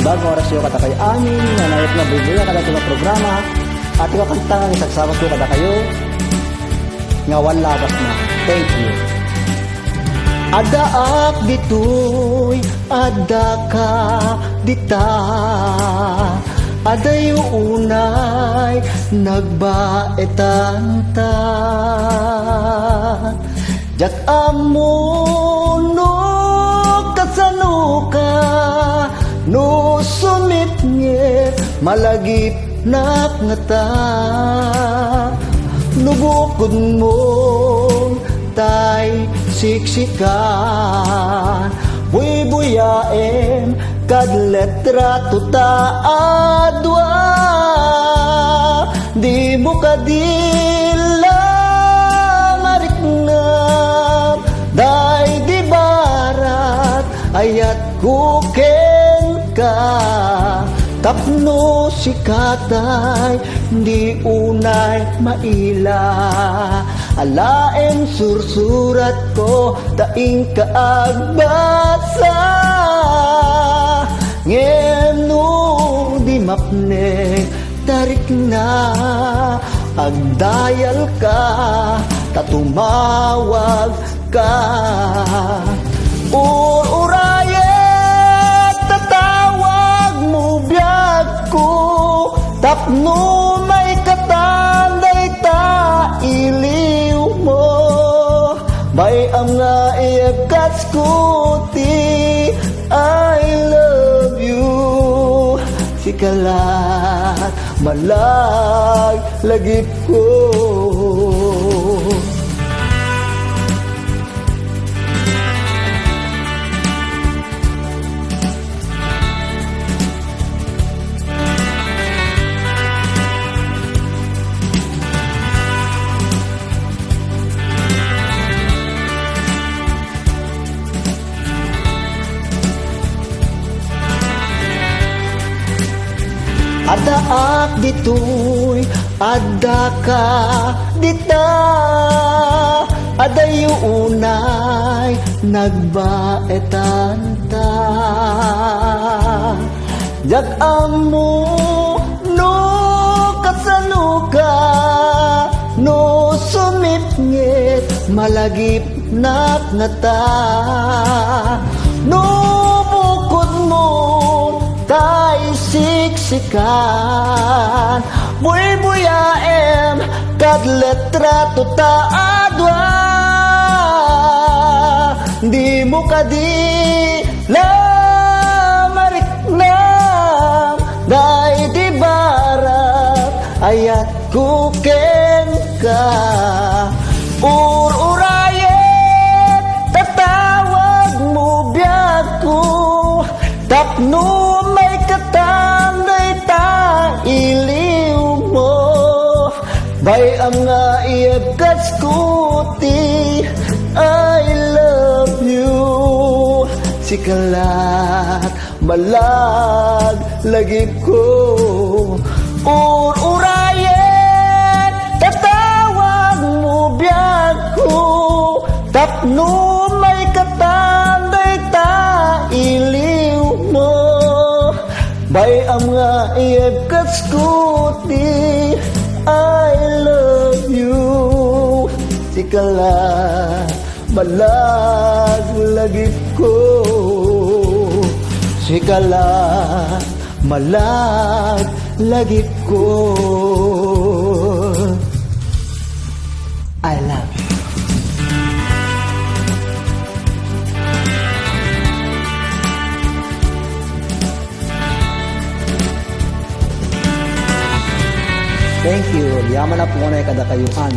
bagong oras yung kada kayo amin, na nayot na bubuya kada ito programa, at yung kantangan isagsabas ko kada kayo, nga walabas na. Thank you. Adaak ditoy, ada ka dita, adayo unay, nagbaetan ta. Jak amon no kasano ka, no sumitngit, malagip nakngata, nubukod mo tay siksikan, buy-buyaem kad letra tuta adwa, di mo kadila mariknap, day di barat ayat kuken ka, tapno sikatay di unay maila, alaen sursurat ko taing kaagbasa, ngeno di mapne tarik na, agdayal ka tatumawag ka, urayet tatawag mo biyag ko, tapno may katanday ta iliw mo, may ang nga iyakas ko ti I love you, sikalat malag lagip ko. Adaak ditoy, ada ka dita, adayo unay, nagbaetan ta. Jak amo no kasano ka, no sumitngit, malagip nakngata, no bukod mo tay siksikan, buy-buyaem kad letra tuta adwa, di mo kadila mariknam, day di barat ayat kuken ka, urayet tatawag mo biyag ko, tapno iliw mo, bay ang nga iyagas ko ti I love you, sikalat malag lagip ko, urayet tatawag mo biyag ko, tapno may katanday ta iliw mo, bay ang nga iyagas ko ti I love you, sikalat malag lagip ko, sikalat malag lagip ko. I love you. Thank you. Yaman na po na kada kayuhan.